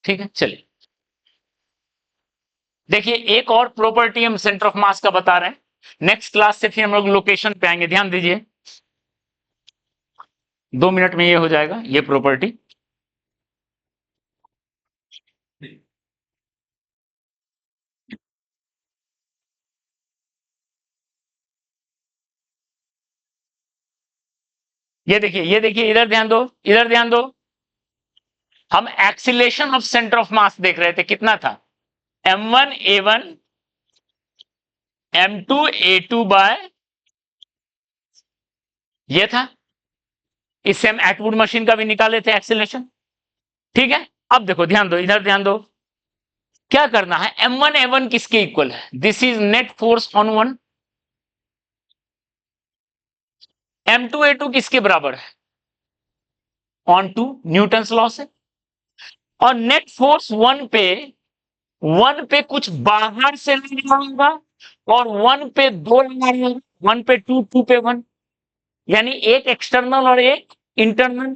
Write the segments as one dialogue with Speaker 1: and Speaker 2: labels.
Speaker 1: ठीक है, चलिए देखिए एक और प्रॉपर्टी हम सेंटर ऑफ मास का बता रहे हैं। नेक्स्ट क्लास से फिर हम लोग लोकेशन पे आएंगे, ध्यान दीजिए 2 मिनट में ये हो जाएगा ये प्रॉपर्टी। ये देखिए इधर ध्यान दो, इधर ध्यान दो। हम एक्सीलेशन ऑफ सेंटर ऑफ मास देख रहे थे, कितना था m1 a1 m2 a2 bye ये था। इससे हम एटवुड मशीन का भी निकाले थे एक्सीलेशन। ठीक है, अब देखो ध्यान दो, इधर ध्यान दो, क्या करना है m1 a1 किसके इक्वल है, this is net force on one. m2 a2 किसके बराबर है, ऑन टू, न्यूटन्स लॉ से। और नेट फोर्स वन पे कुछ बाहर से लगा होगा और वन पे दो लगा होगा, वन पे टू, टू पे वन, यानी एक एक्सटर्नल और एक इंटरनल।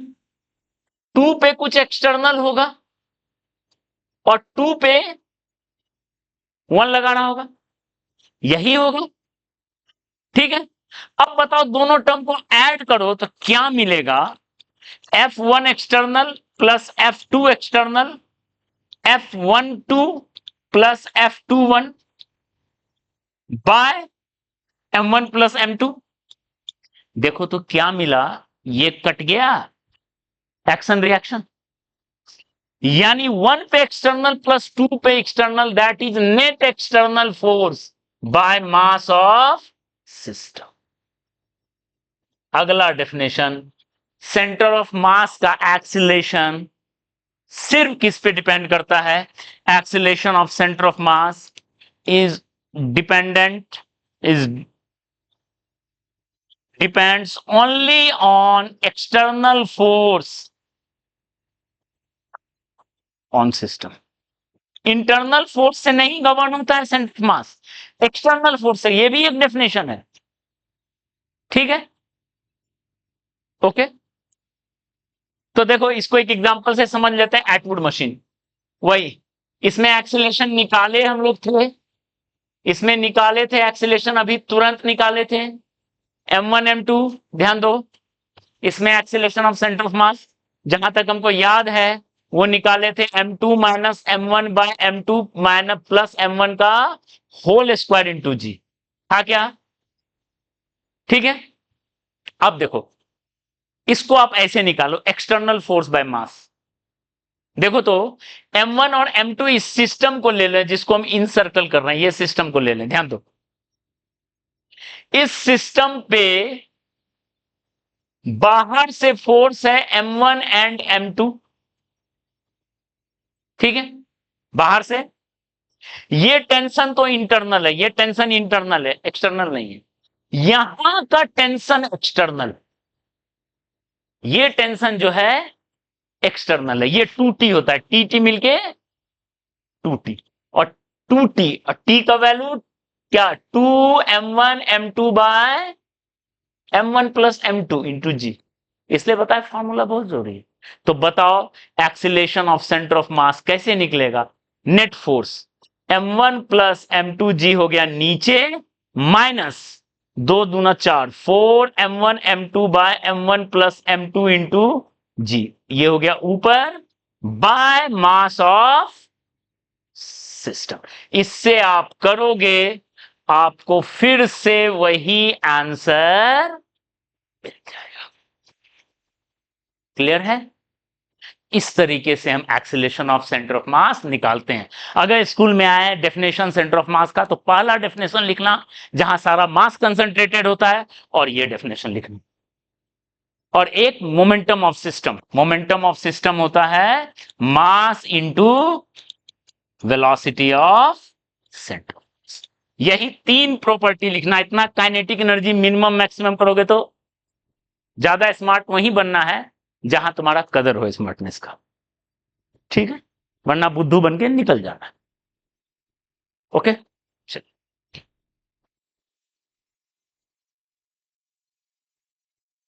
Speaker 1: टू पे कुछ एक्सटर्नल होगा और टू पे वन लगाना होगा, यही होगा। ठीक है, अब बताओ दोनों टर्म को ऐड करो तो क्या मिलेगा, F1 external plus F2 external F12 plus F21 by M1 plus M2। देखो तो क्या मिला, ये कट गया एक्शन रिएक्शन, यानी वन पे एक्सटर्नल प्लस टू पे external, that is net external force by mass of system. अगला डेफिनेशन, सेंटर ऑफ मास का एक्सीलेशन सिर्फ किस पे डिपेंड करता है, acceleration of centre of mass is dependent, is depends only on external force on system. Internal force से नहीं govern होता है centre of mass, external force से, ये भी एक डेफिनेशन है। ठीक है, ओके। तो देखो इसको एक एग्जांपल से समझ लेते हैं, एटवुड मशीन। वही, इसमें एक्सीलरेशन निकाले हम लोग थे, इसमें निकाले थे एक्सीलरेशन, अभी तुरंत निकाले थे m1 m2। ध्यान दो, इसमें एक्सीलरेशन ऑफ सेंटर ऑफ मास जहां तक हमको याद है वो निकाले थे m2 minus m1 bye m2 minus plus m1 का होल स्क्वायर इंटू जी, था क्या। ठीक है, अब देखो इसको आप ऐसे निकालो, एक्सटर्नल फोर्स बाय मास। देखो तो m1 और m2 इस सिस्टम को ले लें जिसको हम इन सर्कल कर रहे हैं, ये सिस्टम को ले लें, ध्यान दो। इस सिस्टम पे बाहर से फोर्स है m1 एंड m2। ठीक है, बाहर से ये टेंशन तो इंटरनल है, ये टेंशन इंटरनल है, एक्सटर्नल नहीं है। यहां का टेंशन एक्सटर्नल, ये टेंशन जो है एक्सटर्नल है, ये 2T होता है, टी मिलके 2T, और 2T और T का वैल्यू क्या, 2m1 m2 bye m1 plus m2 into जी। इसलिए बताए फॉर्मूला बहुत जरूरी है। तो बताओ एक्सीलेशन ऑफ सेंटर ऑफ मास कैसे निकलेगा, net force m1 plus m2 जी हो गया नीचे, माइनस 2 दूना 4, 4m1 m2 bye m1 plus m2 into जी, ये हो गया ऊपर, बाय मास ऑफ सिस्टम। इससे आप करोगे आपको फिर से वही आंसर मिल जाएगा। क्लियर है, इस तरीके से हम एक्सीलरेशन ऑफ सेंटर ऑफ मास निकालते हैं। अगर स्कूल में आए डेफिनेशन सेंटर ऑफ मास का, तो पहला डेफिनेशन लिखना जहां सारा मास कंसंट्रेटेड होता है, और ये डेफिनेशन लिखना। और एक momentum of system, momentum of system होता है mass into velocity of centre. यही 3 प्रॉपर्टी लिखना, इतना काइनेटिक एनर्जी मिनिमम मैक्सिमम करोगे तो ज्यादा स्मार्ट वहीं बनना है जहां तुम्हारा कदर हो स्मार्टनेस का। ठीक है, वरना बुद्धू बन के निकल जाना। ओके।